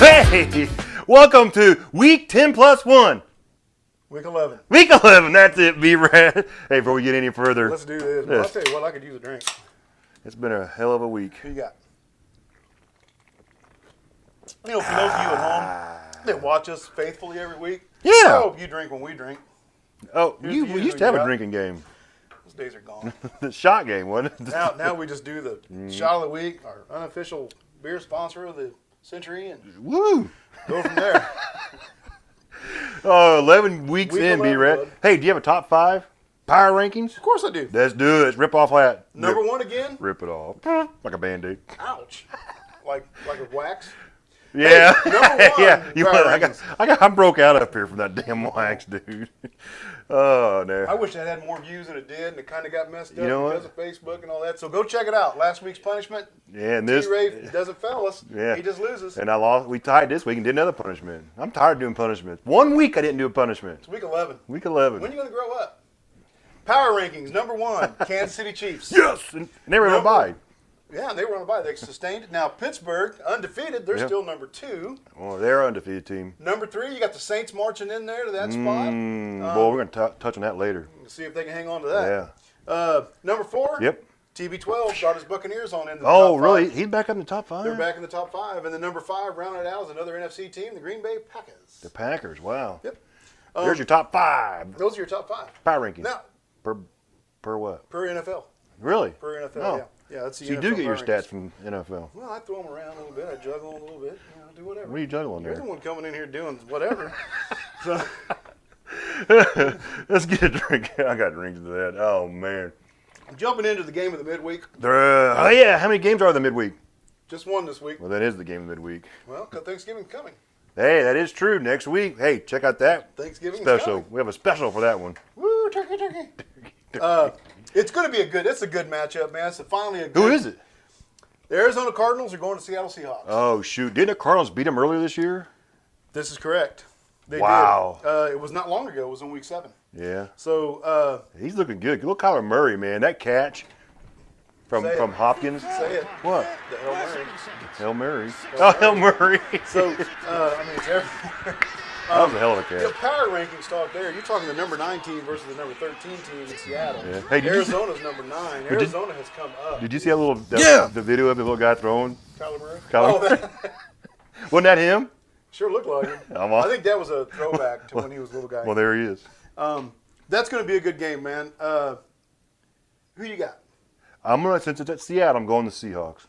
Hey, welcome to week 10 plus 1. Week 11. Week 11, that's it, B-Rad. Hey, before we get any further. Let's do this. Well, I'll tell you what, I could use a drink. It's been a hell of a week. Who you got? You know, for those of you at home that watch us faithfully every week, Yeah. I hope you drink when we drink. Oh, Here's we the used to have you a got. drinking game. Those days are gone. The shot game, wasn't it? Now we just do the shot of the week, our unofficial beer sponsor of the century, and Woo! go from there. Oh, 11 weeks Week in, 11, B-Rad. bud. Hey, do you have a top 5 power rankings? Of course I do. Let's do it. Let's rip off that. Number one again. Rip it off. Like a Band-Aid. Ouch. Like a wax. Yeah. Hey, number one, yeah. power I broke out up here from that damn wax, dude. Oh, no. I wish that had more views than it did, and it kind of got messed up You know because of Facebook and all that. So go check it out. Last week's punishment. Yeah, and this. T-Ray doesn't fail us. Yeah. He just loses. And I lost. We tied this week and did another punishment. I'm tired of doing punishments. 1 week I didn't do a punishment. It's week 11. Week 11. When are you going to grow up? Power rankings, number one, Kansas City Chiefs. Yes! And they were on a bye. Yeah, they were on a bye. They sustained it. Now, Pittsburgh, undefeated. They're Yep. still number 2. Oh, they're an undefeated team. Number 3, you got the Saints marching in there to that spot. Boy, we're going to touch on that later. See if they can hang on to that. Yeah. Number 4, Yep. TB12 brought his Buccaneers on into the Oh, top really? 5. He's back up in the top 5? They're back in the top 5. And then number 5, rounded out as another NFC team, the Green Bay Packers. The Packers, wow. Yep. There's your top 5 Those are your top 5. power rankings. Now, Per what? per NFL. Really? Per NFL, Oh. yeah. Yeah, that's the So you NFL do get your power stats rankings. from NFL. Well, I throw them around a little bit. I juggle them a little bit. You know, do whatever. What are you juggling You're there? the one coming in here doing whatever. So, Let's get a drink. I got drinks to that. Oh, man. jumping into the game of the midweek. Oh, yeah. How many games are there midweek? Just one this week. Well, that is the game of midweek. Well, Thanksgiving's coming. Hey, that is true. Next week. Hey, check out that Thanksgiving's special. coming. We have a special for that one. Woo, turkey. It's going to be it's a good matchup, man. It's finally a good. Who is it? The Arizona Cardinals are going to Seattle Seahawks. Oh, shoot. Didn't the Cardinals beat them earlier this year? This is correct. They Wow. did. It was not long ago. It was in week 7. Yeah. So, He's looking good. Look, Kyler Murray, man. That catch from Say it. Hopkins. say it. What? The Hail Mary. Hail Mary. Oh, Hail Murray. So, it's everywhere. That was a hell of a The catch. power rankings talk there. You're talking the number 9 team versus the number 13 team in Seattle. Yeah. Hey, did you Arizona's number 9. Arizona has come up. Did you see that little Yeah. the video of the little guy throwing? Kyler Murray? Kyler Oh, Murray? Wasn't that him? sure looked like him. I'm on. I think that was a throwback to when he was a little guy. Well, there he is. That's going to be a good game, man. Who you got? Since it's at Seattle, I'm going to Seahawks.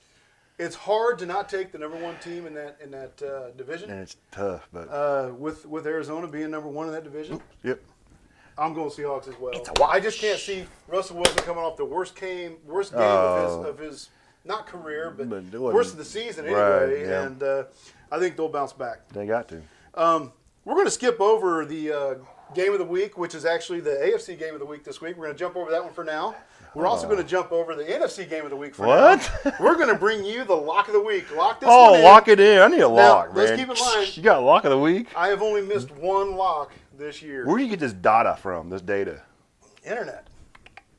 It's hard to not take the number 1 team in that division. And it's tough, but With Arizona being number 1 in that division, yep. I'm going Seahawks as well. It's a watch. I just can't see Russell Wilson coming off the worst game of his not career, but But it wasn't- worst of the season anyway. Right, yeah. And I think they'll bounce back. They got to. We're going to skip over the game of the week, which is actually the AFC game of the week this week. We're going to jump over that one for now. We're also going to jump over the NFC game of the week for What? now. We're going to bring you the lock of the week. Lock this one in. Lock it in. I need a lock, man. let's keep in mind- You got a lock of the week? I have only missed one lock this year. Where do you get this data from, this data? Internet.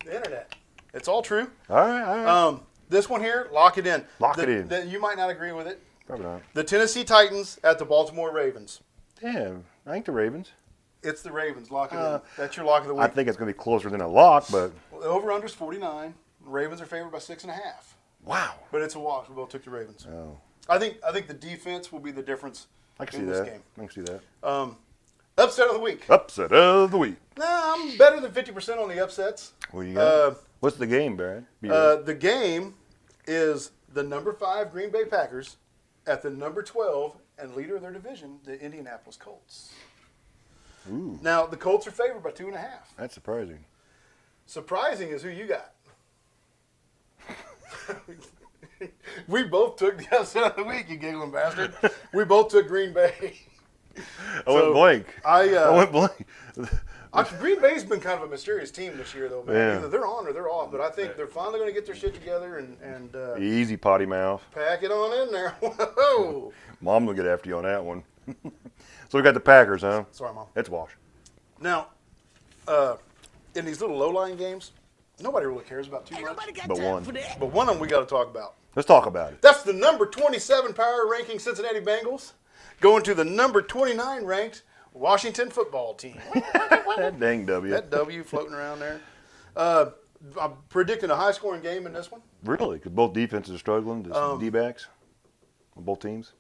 The internet. It's all true. All right. This one here, lock it in. Lock it in. You might not agree with it. Probably not. The Tennessee Titans at the Baltimore Ravens. Damn, I think the Ravens. It's the Ravens. Lock it in. That's your lock of the week. I think it's going to be closer than a lock, but The over-under's 49. Ravens are favored by 6.5. wow. But it's a wash. We both took the Ravens. Oh, I think the defense will be the difference I can in see this that. game. I can see that. Upset of the week. Upset of the week. Nah, I'm better than 50% on the upsets. What you got? What's the game, Brad? The game is the number 5 Green Bay Packers at the number 12 and leader of their division, the Indianapolis Colts. Ooh, Now, the Colts are favored by 2.5. that's surprising. Surprising is who you got. We both took the upset of the week, you giggling bastard. We both took Green Bay. I went blank. I went blank. Green Bay's been kind of a mysterious team this year, though, man. Yeah. Either they're on or they're off, but I think they're finally going to get their shit together and Easy, potty mouth. pack it on in there. Whoa! Mom will get after you on that one. So we got the Packers, huh? Sorry, Mom. That's wash. Now, in these little low-lying games, nobody really cares about too much. But one. But one of them we got to talk about. Let's talk about it. That's the number 27 power ranking Cincinnati Bengals going to the number 29 ranked Washington football team. That dang W. That W floating around there. I'm predicting a high-scoring game in this one. Really? Because both defenses are struggling. Just D-backs on both teams.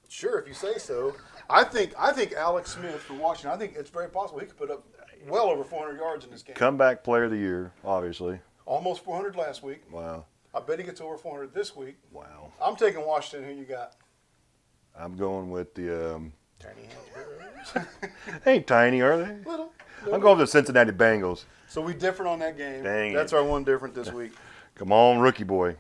Sure, if you say so. I think Alex Smith for Washington, I think it's very possible he could put up well over 400 yards in this game. Comeback player of the year, obviously. Almost 400 last week. Wow. I bet he gets over 400 this week. Wow. I'm taking Washington. Who you got? I'm going with the Tiny hands. they ain't tiny, are they? Little. I'm going with the Cincinnati Bengals. So we different on that game. Dang That's it. our one different this week. Come on, rookie boy.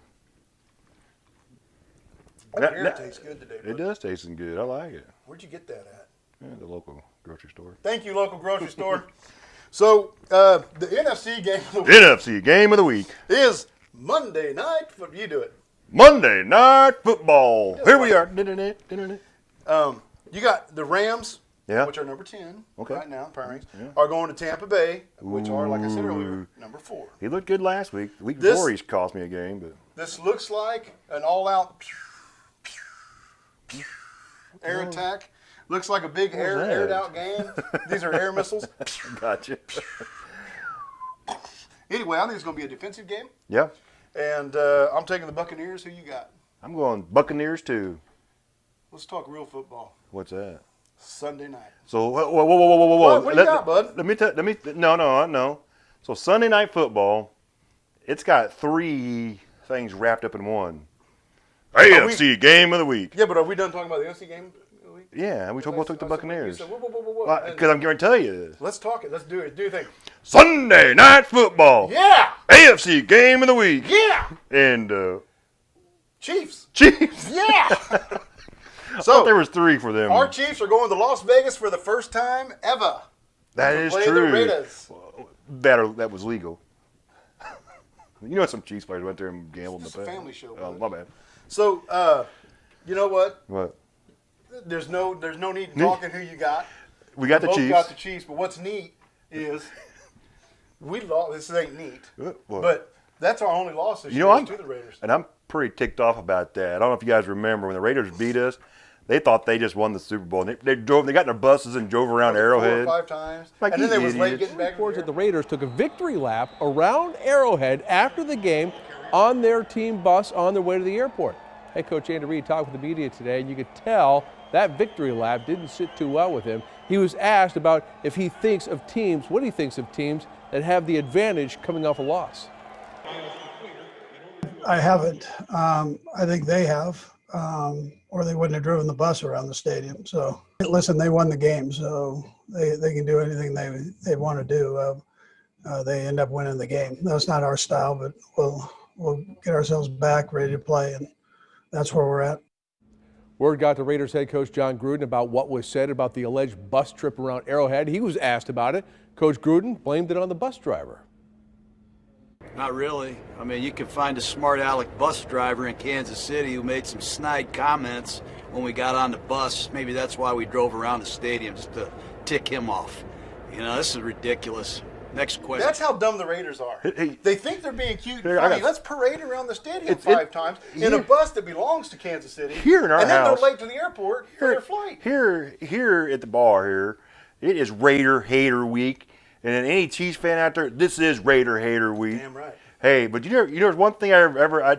Beer tastes good today. It does taste good. I like it. Where'd you get that at? Yeah, the local grocery store. Thank you, local grocery store. So the NFC game of the week NFC game of the week. is Monday night. You do it. Monday Night Football. Here we are. You got the Rams, Yeah. which are number 10 Okay. right now, power rankings, Yeah. are going to Tampa Bay, which are, like I said earlier, number 4. He looked good last week. The week This- before, he's cost me a game, but This looks like an all-out air attack. Looks like a big that? aired-out game. These are air missiles. gotcha. Anyway, I think it's going to be a defensive game, Yeah, and I'm taking the Buccaneers. Who you got? I'm going Buccaneers too. Let's talk real football. What's that? Sunday night. So whoa. What do you got, bud? No. So Sunday Night Football, it's got 3 things wrapped up in one. AFC game of the week. Yeah, but are we done talking about the NFC game? Yeah, we both took the Buccaneers. Whoa. Because I'm going to tell you this. Let's talk it. Let's do it. Do your thing. Sunday Night Football. Yeah. AFC game of the week. Yeah. And Chiefs. Chiefs. Yeah. So there was 3 for them. Our Chiefs are going to Las Vegas for the first time ever. That to is play true. The Raiders. That was legal. You know, some Chiefs players went there and gambled in the It's a past. family show, Oh, bud. my bad. So, you know what? What? There's no need in talking who you got. We got the Both Chiefs. got the Chiefs, but what's neat is we lost. This ain't neat, What? but that's our only loss this You know, year I'm to the Raiders. and I'm pretty ticked off about that. I don't know if you guys remember when the Raiders beat us. They thought they just won the Super Bowl. And they got in their buses and drove around Arrowhead. 4 or 5 times, Like, and then you they was late idiots. getting back. Reports that the Raiders took a victory lap around Arrowhead after the game on their team bus on their way to the airport. Head coach Andy Reid talked with the media today, and you could tell that victory lap didn't sit too well with him. He was asked about if he thinks of teams, what he thinks of teams that have the advantage coming off a loss. I haven't. I think they have, or they wouldn't have driven the bus around the stadium. So, listen, they won the game, so they can do anything they want to do. They end up winning the game. That's not our style, but we'll get ourselves back, ready to play, and that's where we're at. Word got to Raiders head coach John Gruden about what was said about the alleged bus trip around Arrowhead. He was asked about it. Coach Gruden blamed it on the bus driver. Not really. I mean, you can find a smart aleck bus driver in Kansas City who made some snide comments when we got on the bus. Maybe that's why we drove around the stadium, just to tick him off. You know, this is ridiculous. Next question. That's how dumb the Raiders are. Hey. They think they're being cute Here, and I funny. got- Let's parade around the stadium It's- 5 times in a here- bus that belongs to Kansas City. Here in our and then house- they're late to the airport for their flight. Here at the bar here, it is Raider Hater Week. And then any Chiefs fan out there, this is Raider Hater Week. Damn right. Hey, but you know, there's one thing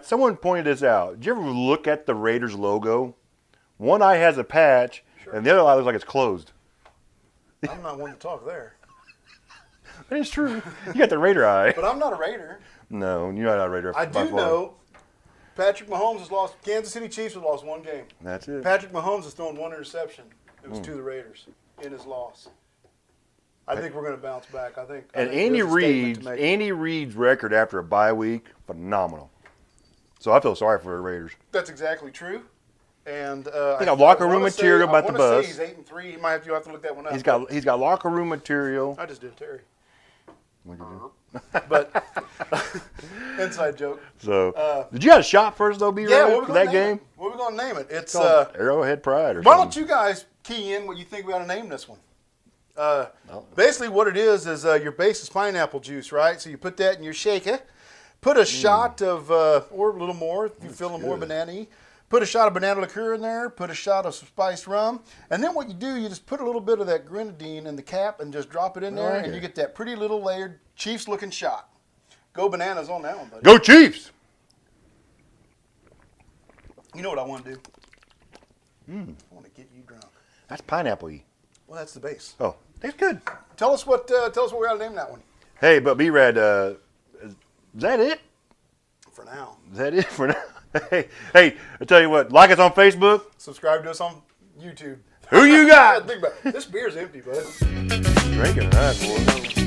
someone pointed this out. Did you ever look at the Raiders logo? One eye has a patch, and the other eye looks like it's closed. I'm not one to talk there. That is true. You got the Raider eye. But I'm not a Raider. No, you're not a Raider. I by do far. know Patrick Mahomes has lost. Kansas City Chiefs have lost 1 game. That's it. Patrick Mahomes has thrown 1 interception. It was to the Raiders in his loss. I think we're going to bounce back. I think And there's Andy a statement to make. Andy Reid's record after a bye week, phenomenal. So I feel sorry for the Raiders. That's exactly true. And They got locker room material about the I wanna bus. say he's 8-3. He might have to look that one up. He's got locker room material. I just did Terry. What'd you But inside joke. do? So did you have a shot first though, B-Rad, Yeah, what we for gonna that name game? it? What we gonna name it? It's Called Arrowhead Pride or why something. don't you guys key in what you think we ought to name this one? Basically, what it is your base is pineapple juice, right? So you put that in your shaker, put a shot of, or a little more if you feel a more banana-y. Put a shot of banana liqueur in there, put a shot of some spiced rum, and then what you do, you just put a little bit of that grenadine in the cap and just drop it in there, and you get that pretty little layered Chiefs-looking shot. Go bananas on that one, buddy. Go Chiefs! You know what I want to do? I want to get you drunk. That's pineapple-y. Well, that's the base. Oh, that's good. Tell us what we got to name that one. Hey, but B-Rad, is that it? For now. Is that it for now? Hey, I tell you what, like us on Facebook. Subscribe to us on YouTube. Who you got? Think about it. This beer's empty, bud. Drinking tonight, boy.